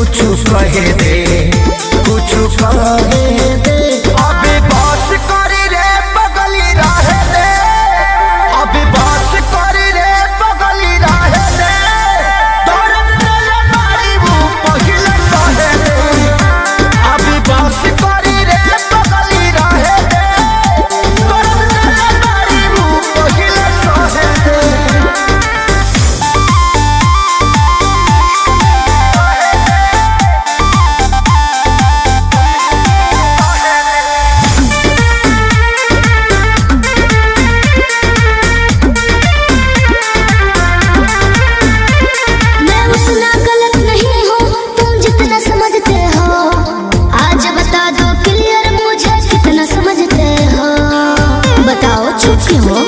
कुछ कहे दे, कुछ कहे दे। अभी बस करी रे बगली रहे दे, अभी बस करी रे बगली रहे दे। दर्द तेरे मारी वो पहिले सहे दे, अभी बस करी रे बगली रहे दे। दर्द तेरे मारी वो पहिले सहे दे। बताओ चुप क्यों हो?